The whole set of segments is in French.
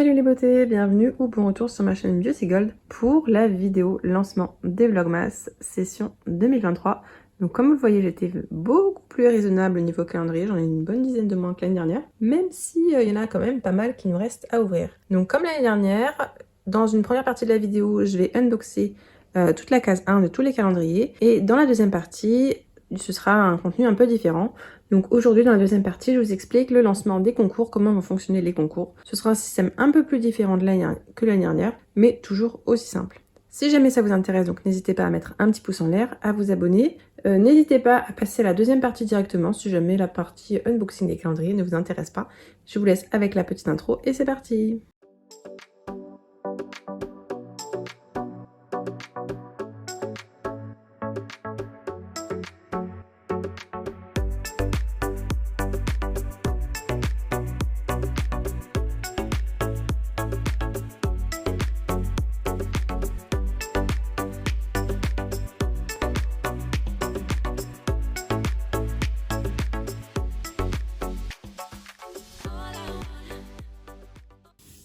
Salut les beautés, bienvenue ou bon retour sur ma chaîne Beauty Gold pour la vidéo lancement des Vlogmas session 2023. Donc comme vous le voyez, j'étais beaucoup plus raisonnable au niveau calendrier, j'en ai une bonne dizaine de moins que l'année dernière, même si il y en a quand même pas mal qui nous restent à ouvrir. Donc comme l'année dernière, dans une première partie de la vidéo, je vais unboxer toute la case 1 de tous les calendriers et dans la deuxième partie, ce sera un contenu un peu différent. Donc aujourd'hui, dans la deuxième partie, je vous explique le lancement des concours, comment vont fonctionner les concours. Ce sera un système un peu plus différent que l'année dernière, mais toujours aussi simple. Si jamais ça vous intéresse, donc n'hésitez pas à mettre un petit pouce en l'air, à vous abonner. N'hésitez pas à passer à la deuxième partie directement si jamais la partie unboxing des calendriers ne vous intéresse pas. Je vous laisse avec la petite intro et c'est parti!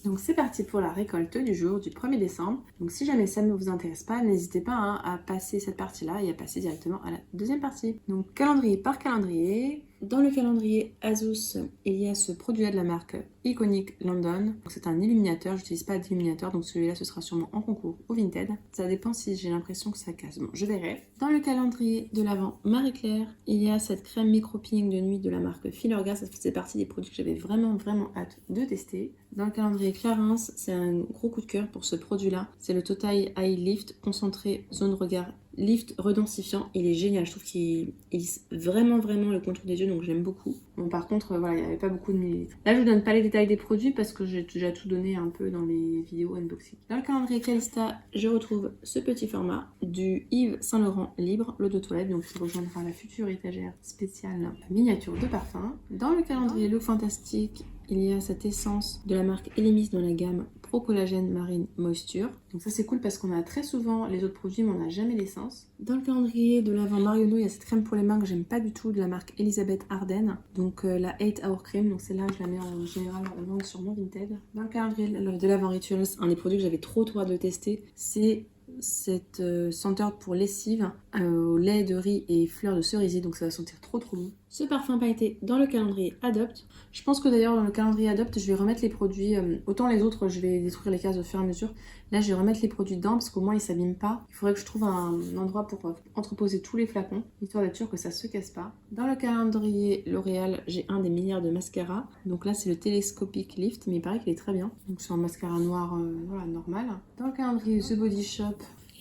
Donc c'est parti pour la récolte du jour du 1er décembre. Donc si jamais ça ne vous intéresse pas, n'hésitez pas à passer cette partie-là et à passer directement à la deuxième partie. Donc calendrier par calendrier. Dans le calendrier Asus, il y a ce produit-là de la marque Iconic London. C'est un illuminateur, j'utilise pas d'illuminateur, donc celui-là ce sera sûrement en concours ou Vinted. Ça dépend si j'ai l'impression que ça casse. Bon, je verrai. Dans le calendrier de l'Avent Marie-Claire, il y a cette crème micro-peeling de nuit de la marque Filorga. Ça faisait partie des produits que j'avais vraiment hâte de tester. Dans le calendrier Clarins, c'est un gros coup de cœur pour ce produit-là. C'est le Total Eye Lift concentré zone regard lift redensifiant. Il est génial, je trouve qu'il lisse vraiment le contour des yeux, donc j'aime beaucoup. Bon, par contre, voilà, il n'y avait pas beaucoup de millilitres. Là, je vous donne pas les détails des produits parce que j'ai déjà tout donné un peu dans les vidéos unboxing. Dans le calendrier Calista, je retrouve ce petit format du Yves Saint Laurent Libre, l'eau de toilette, donc qui rejoindra la future étagère spéciale miniature de parfum. Dans le calendrier Look Fantastique, il y a cette essence de la marque Elemis dans la gamme Pro Collagène Marine Moisture. Donc ça c'est cool parce qu'on a très souvent les autres produits mais on n'a jamais l'essence. Dans le calendrier de l'Avent Marionneau, il y a cette crème pour les mains que j'aime pas du tout de la marque Elisabeth Arden. Donc la 8 Hour Cream, donc celle-là je la mets en général en vente sur mon Vinted. Dans le calendrier de l'Avent Rituals, un des produits que j'avais trop hâte de tester, c'est cette senteur pour lessive au lait de riz et fleurs de cerisier, donc ça va sentir trop bon. Ce parfum pailleté dans le calendrier Adopt. Je pense que d'ailleurs dans le calendrier Adopt, je vais remettre les produits, autant les autres je vais détruire les cases au fur et à mesure. Là je vais remettre les produits dedans parce qu'au moins ils s'abîment pas. Il faudrait que je trouve un endroit pour entreposer tous les flacons, histoire d'être sûr que ça se casse pas. Dans le calendrier L'Oréal, j'ai un des milliards de mascaras. Donc là c'est le Telescopic Lift, mais il paraît qu'il est très bien. Donc c'est un mascara noir voilà, normal. Dans le calendrier The Body Shop,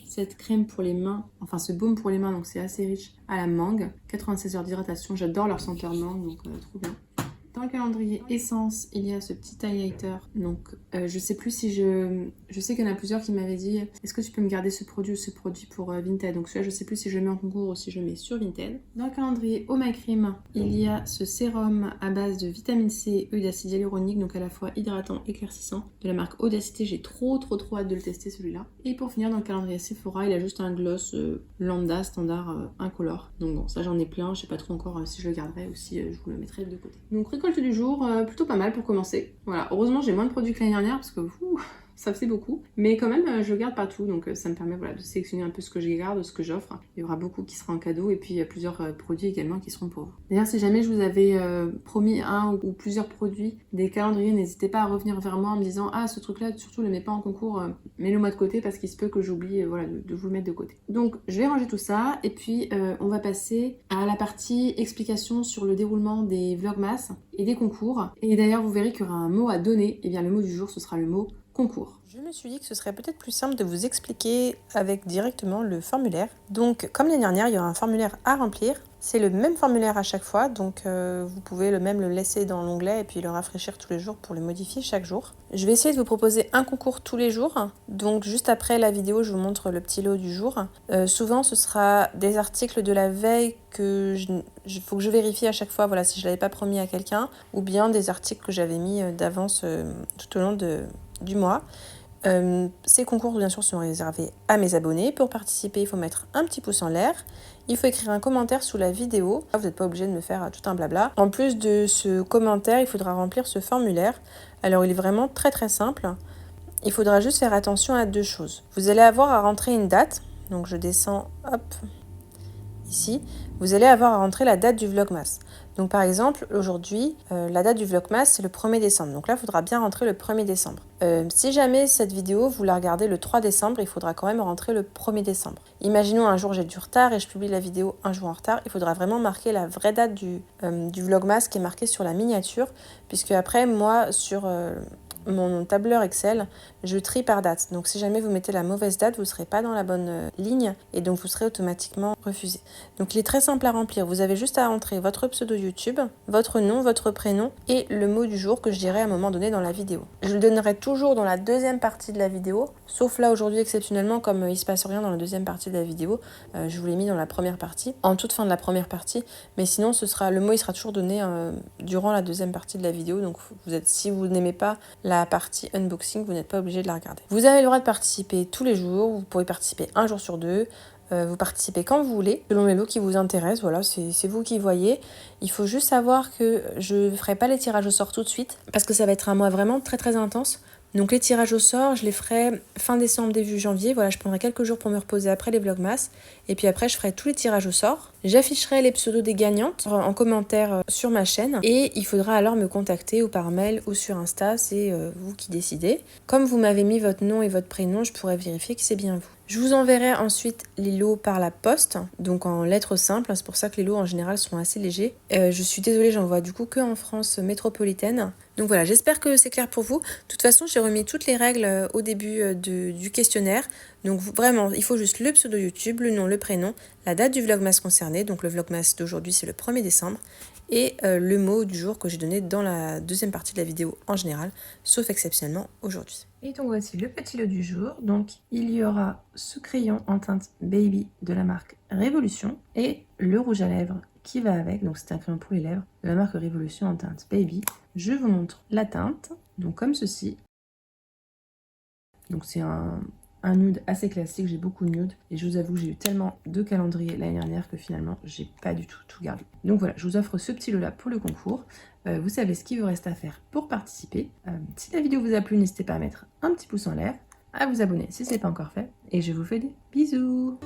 cette crème pour les mains, enfin ce baume pour les mains, donc c'est assez riche à la mangue. 96 heures d'hydratation, j'adore leur senteur mangue, donc trop bien. Dans le calendrier Essence, il y a ce petit highlighter. Donc, je sais plus si je sais qu'il y en a plusieurs qui m'avaient dit est-ce que tu peux me garder ce produit ou ce produit pour Vinted. Donc, celui-là, je sais plus si je le mets en concours ou si je le mets sur Vinted. Dans le calendrier Oh My Cream, il y a ce sérum à base de vitamine C et d'acide hyaluronique, donc à la fois hydratant, éclaircissant, de la marque Audacité. J'ai trop hâte de le tester celui-là. Et pour finir, dans le calendrier Sephora, il a juste un gloss lambda, standard, incolore. Donc bon, ça j'en ai plein. Je sais pas trop encore si je le garderai ou si je vous le mettrai de côté. Donc, récolte du jour, plutôt pas mal pour commencer. Voilà, heureusement j'ai moins de produits que l'année dernière parce que ça faisait beaucoup. Mais quand même, je garde pas tout, donc ça me permet voilà, de sélectionner un peu ce que je garde, ce que j'offre. Il y aura beaucoup qui sera en cadeau et puis il y a plusieurs produits également qui seront pour vous. D'ailleurs, si jamais je vous avais promis un ou plusieurs produits des calendriers, n'hésitez pas à revenir vers moi en me disant ah ce truc là, surtout le mets pas en concours, mets-le moi de côté parce qu'il se peut que j'oublie voilà, de vous le mettre de côté. Donc je vais ranger tout ça et puis on va passer à la partie explication sur le déroulement des Vlogmas et des concours. Et d'ailleurs, vous verrez qu'il y aura un mot à donner. Et bien le mot du jour, ce sera le mot concours. Je me suis dit que ce serait peut-être plus simple de vous expliquer avec directement le formulaire. Donc, comme l'année dernière, il y aura un formulaire à remplir. C'est le même formulaire à chaque fois, donc vous pouvez le laisser dans l'onglet et puis le rafraîchir tous les jours pour le modifier chaque jour. Je vais essayer de vous proposer un concours tous les jours. Donc, juste après la vidéo, je vous montre le petit lot du jour. Souvent, ce sera des articles de la veille que faut que je vérifie à chaque fois, voilà, si je ne l'avais pas promis à quelqu'un, ou bien des articles que j'avais mis d'avance tout au long du mois. Ces concours bien sûr sont réservés à mes abonnés. Pour participer, il faut mettre un petit pouce en l'air. Il faut écrire un commentaire sous la vidéo. Vous n'êtes pas obligé de me faire tout un blabla. En plus de ce commentaire, il faudra remplir ce formulaire. Alors il est vraiment très très simple. Il faudra juste faire attention à 2 choses. Vous allez avoir à rentrer une date. Donc je descends, hop, ici. Vous allez avoir à rentrer la date du Vlogmas. Donc par exemple, aujourd'hui, la date du Vlogmas, c'est le 1er décembre. Donc là, il faudra bien rentrer le 1er décembre. Si jamais cette vidéo, vous la regardez le 3 décembre, il faudra quand même rentrer le 1er décembre. Imaginons un jour j'ai du retard et je publie la vidéo un jour en retard. Il faudra vraiment marquer la vraie date du Vlogmas qui est marquée sur la miniature. Puisque après, moi, sur mon tableur Excel, je trie par date. Donc si jamais vous mettez la mauvaise date, vous ne serez pas dans la bonne ligne et donc vous serez automatiquement refusé. Donc il est très simple à remplir. Vous avez juste à entrer votre pseudo YouTube, votre nom, votre prénom et le mot du jour que je dirai à un moment donné dans la vidéo. Je le donnerai toujours dans la deuxième partie de la vidéo, sauf là aujourd'hui exceptionnellement comme il se passe rien dans la deuxième partie de la vidéo, je vous l'ai mis dans la première partie, en toute fin de la première partie, mais sinon le mot il sera toujours donné durant la deuxième partie de la vidéo. Donc si vous n'aimez pas la partie unboxing, vous n'êtes pas obligé de la regarder. Vous avez le droit de participer tous les jours, vous pouvez participer un jour sur 2, vous participez quand vous voulez, selon les lots qui vous intéressent, voilà, c'est vous qui voyez. Il faut juste savoir que je ne ferai pas les tirages au sort tout de suite, parce que ça va être un mois vraiment très très intense. Donc les tirages au sort, je les ferai fin décembre, début janvier. Voilà, je prendrai quelques jours pour me reposer après les Vlogmas. Et puis après, je ferai tous les tirages au sort. J'afficherai les pseudos des gagnantes en commentaire sur ma chaîne. Et il faudra alors me contacter ou par mail ou sur Insta, c'est vous qui décidez. Comme vous m'avez mis votre nom et votre prénom, je pourrai vérifier que c'est bien vous. Je vous enverrai ensuite les lots par la poste, donc en lettres simples. C'est pour ça que les lots en général sont assez légers. Je suis désolée, j'en vois du coup que en France métropolitaine. Donc voilà, j'espère que c'est clair pour vous. De toute façon, j'ai remis toutes les règles au début du questionnaire. Donc vraiment, il faut juste le pseudo YouTube, le nom, le prénom, la date du Vlogmas concerné. Donc le Vlogmas d'aujourd'hui, c'est le 1er décembre. Et le mot du jour que j'ai donné dans la deuxième partie de la vidéo en général, sauf exceptionnellement aujourd'hui. Et donc voici le petit lot du jour. Donc il y aura ce crayon en teinte Baby de la marque Révolution et le rouge à lèvres qui va avec. Donc c'est un crayon pour les lèvres de la marque Révolution en teinte Baby. Je vous montre la teinte, donc comme ceci. Donc c'est un nude assez classique, j'ai beaucoup de nude et je vous avoue j'ai eu tellement de calendriers l'année dernière que finalement j'ai pas du tout gardé. Donc voilà, je vous offre ce petit lot là pour le concours. Vous savez ce qu'il vous reste à faire pour participer. Si la vidéo vous a plu, n'hésitez pas à mettre un petit pouce en l'air, à vous abonner si ce n'est pas encore fait et je vous fais des bisous.